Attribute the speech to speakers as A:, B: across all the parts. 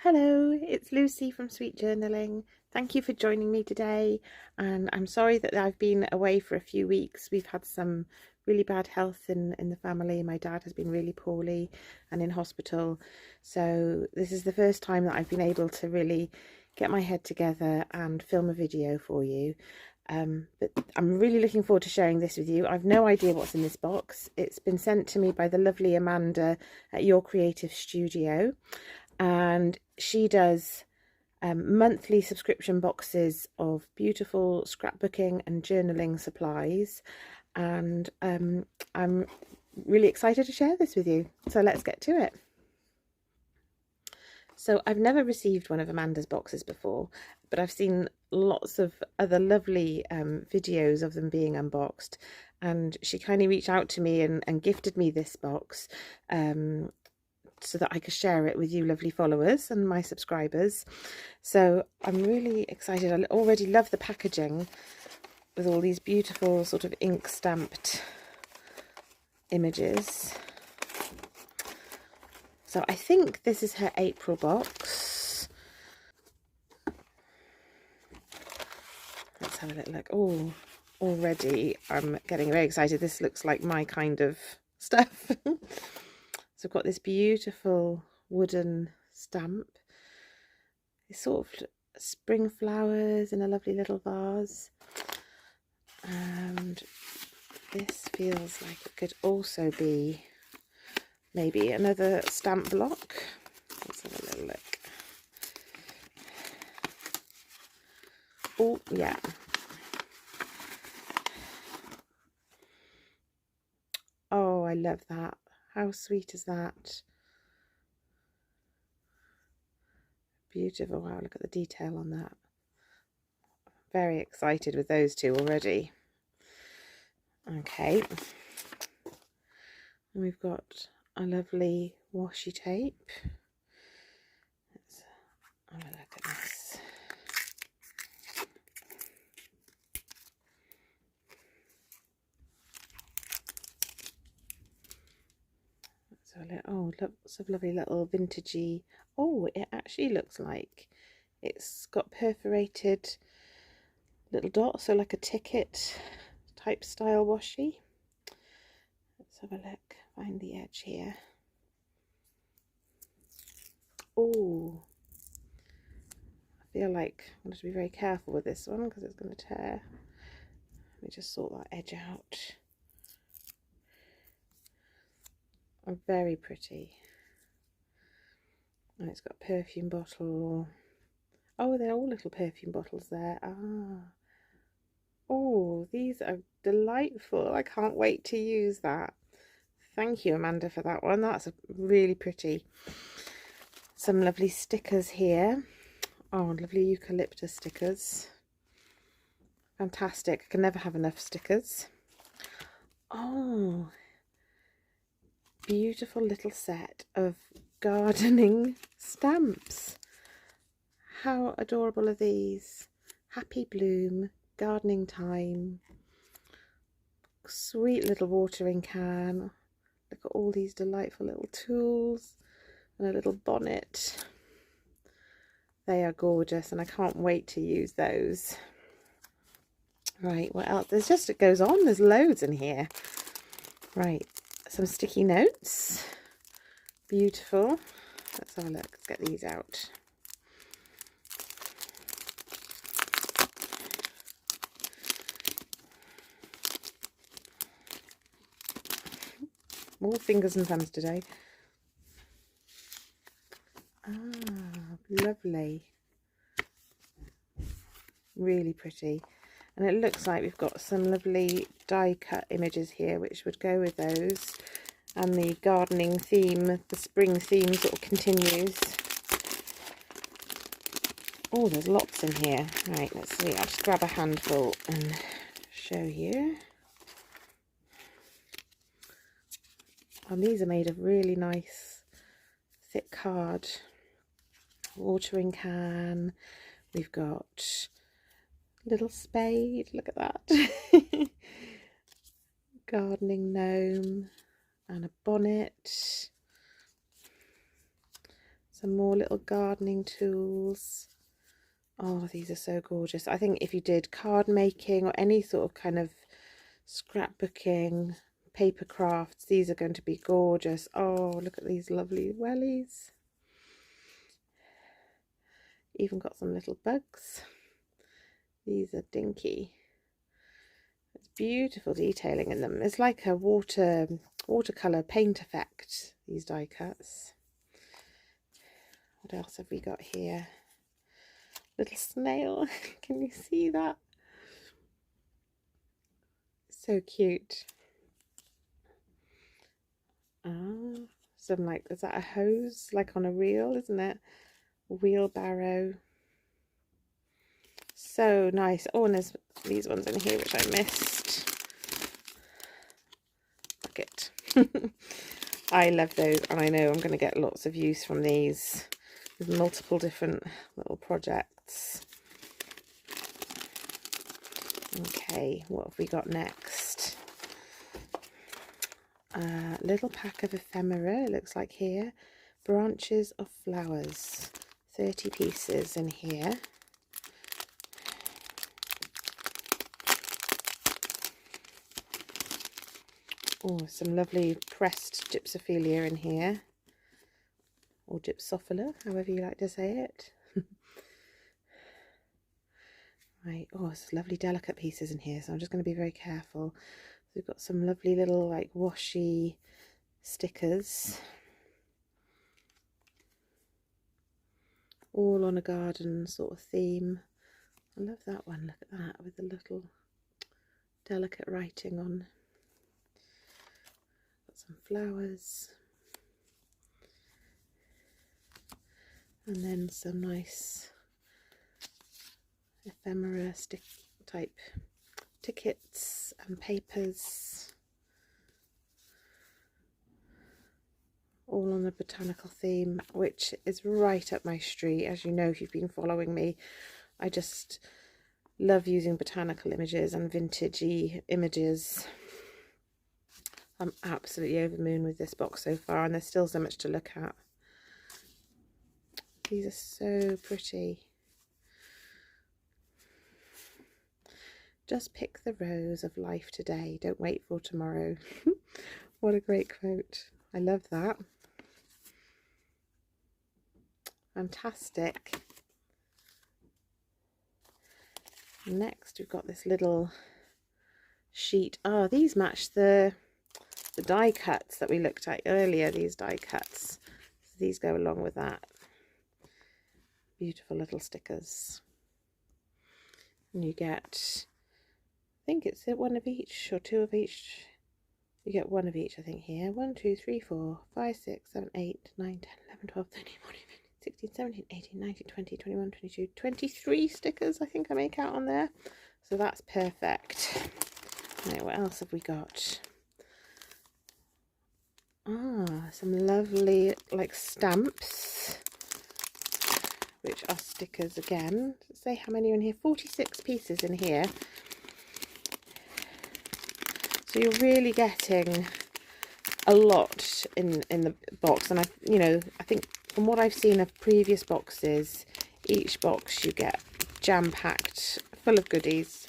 A: Hello, it's Lucy from Sweet Journaling. Thank you for joining me today, and I'm sorry that I've been away for a few weeks. We've had some really bad health in the family. My dad has been really poorly and in hospital, so this is the first time that I've been able to really get my head together and film a video for you. But I'm really looking forward to sharing this with you. I've no idea what's in this box. It's been sent to me by the lovely Amanda at Your Creative Studio, and she does monthly subscription boxes of beautiful scrapbooking and journaling supplies, and I'm really excited to share this with you. So let's get to it. So I've never received one of Amanda's boxes before, but I've seen lots of other lovely videos of them being unboxed, and she kindly reached out to me and gifted me this box so that I could share it with you lovely followers and my subscribers. So I'm really excited. I already love the packaging with all these beautiful sort of ink stamped images. So I think this is her April box. Let's have a little look. Oh, already I'm getting very excited. This looks like my kind of stuff. So I've got this beautiful wooden stamp. It's sort of spring flowers in a lovely little vase. And this feels like it could also be maybe another stamp block. Let's have a little look. Oh, yeah. Oh, I love that. How sweet is that? Beautiful. Wow, look at the detail on that. Very excited with those two already. Okay. And we've got a lovely washi tape. Let's have a look at this. So lots of lovely little vintagey. Oh, it actually looks like it's got perforated little dots, so like a ticket type style washi. Let's have a look, find the edge here. Oh, I feel like I'm going to be very careful with this one because it's going to tear. Let me just sort that edge out. Very pretty. And it's got a perfume bottle. Oh, they're all little perfume bottles there. Ah. Oh, these are delightful. I can't wait to use that. Thank you, Amanda, for that one. That's really pretty. Some lovely stickers here. Oh, lovely eucalyptus stickers. Fantastic. I can never have enough stickers. Oh, beautiful little set of gardening stamps. How adorable are these? Happy bloom, gardening time, sweet little watering can. Look at all these delightful little tools and a little bonnet. They are gorgeous and I can't wait to use those. Right, what else? There's just, it goes on, there's loads in here. Right, some sticky notes. Beautiful. Let's have a look, let's get these out. More fingers and thumbs today. Ah, lovely. Really pretty. And it looks like we've got some lovely die cut images here which would go with those. And the gardening theme, the spring theme sort of continues. Oh, there's lots in here. Right, let's see. I'll just grab a handful and show you. And these are made of really nice thick card. Watering can. We've got little spade. Look at that. Gardening gnome and a bonnet. Some more little gardening tools. Oh, these are so gorgeous. I think if you did card making or any sort of kind of scrapbooking, paper crafts, these are going to be gorgeous. Oh, look at these lovely wellies. Even got some little bugs. These are dinky. It's beautiful detailing in them. It's like a watercolor paint effect, these die cuts. What else have we got here? Little snail. Can you see that? So cute. Ah, some like, is that a hose? Like on a reel, isn't it? Wheelbarrow. So nice. Oh, and there's these ones in here which I missed. Bucket. I love those, and I know I'm going to get lots of use from these. There's multiple different little projects. Okay, what have we got next? Little pack of ephemera, it looks like here. Branches of flowers. 30 pieces in here. Oh, some lovely pressed gypsophilia in here. Or gypsophila, however you like to say it. Right, oh, it's lovely delicate pieces in here, so I'm just going to be very careful. So we've got some lovely little like washi stickers. All on a garden sort of theme. I love that one, look at that, with the little delicate writing on. Got some flowers. And then some nice ephemera stick type tickets and papers, all on the botanical theme, which is right up my street. As you know, if you've been following me, I just love using botanical images and vintagey images. I'm absolutely over the moon with this box so far, and there's still so much to look at. These are so pretty. Just pick the rose of life today, don't wait for tomorrow. What a great quote. I love that. Fantastic. Next we've got this little sheet. Oh, these match the die cuts that we looked at earlier, these die cuts. So these go along with that. Beautiful little stickers. And you get, I think it's one of each or two of each. You get one of each, I think, here. 1, 2, 3, 4, 5, 6, 7, 8, 9, 10, 11, 12, 13, 14, 15, 16, 17, 18, 19, 20, 21, 22, 23 stickers, I think I make out on there. So that's perfect. Right, what else have we got? Ah, some lovely, like, stamps, which are stickers again. Let's say how many are in here. 46 pieces in here. So you're really getting a lot in the box, and I think from what I've seen of previous boxes, each box you get jam-packed full of goodies,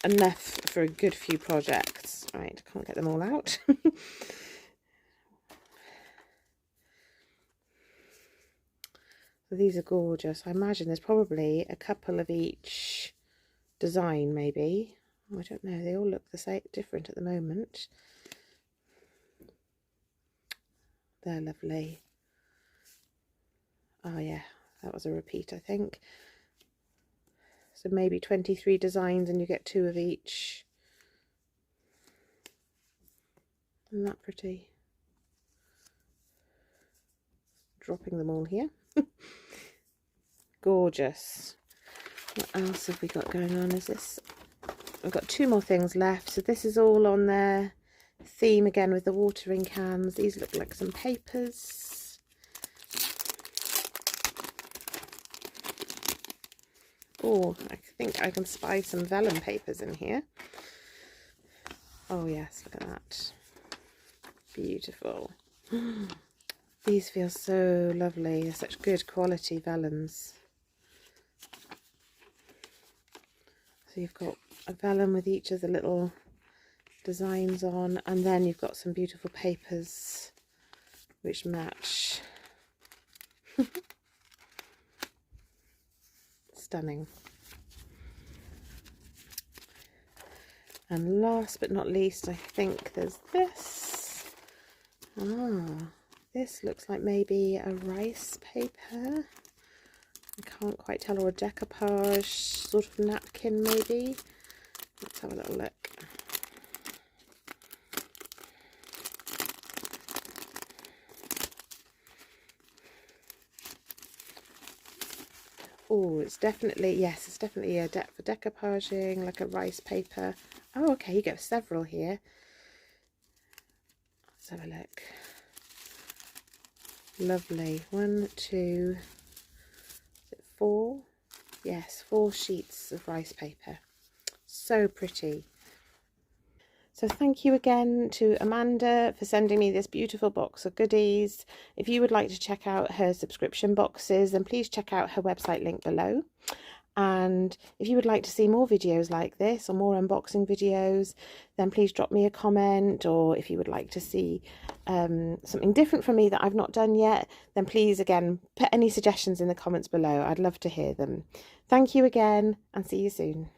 A: enough for a good few projects. Right, can't get them all out. So these are gorgeous. I imagine there's probably a couple of each design, maybe. I don't know, they all look the same, different at the moment. They're lovely. Oh yeah, that was a repeat, I think. So maybe 23 designs and you get 2 of each. Isn't that pretty? Dropping them all here. Gorgeous. What else have we got going on? Is this... I've got 2 more things left. So this is all on their theme again with the watering cans. These look like some papers. Oh, I think I can spy some vellum papers in here. Oh yes, look at that. Beautiful. These feel so lovely. They're such good quality vellums. So you've got a vellum with each of the little designs on, and then you've got some beautiful papers which match. Stunning. And last but not least, I think there's this. This looks like maybe a rice paper. I can't quite tell, or a decoupage sort of napkin maybe. Let's have a little look. Oh, it's definitely, yes, it's definitely a for decoupaging, like a rice paper. Oh, okay, you get several here. Let's have a look. Lovely. 1, 2, is it 4? Yes, 4 sheets of rice paper. So pretty. So thank you again to Amanda for sending me this beautiful box of goodies. If you would like to check out her subscription boxes, then please check out her website link below. And if you would like to see more videos like this or more unboxing videos, then please drop me a comment. Or if you would like to see something different from me that I've not done yet, then please again put any suggestions in the comments below. I'd love to hear them. Thank you again, and see you soon.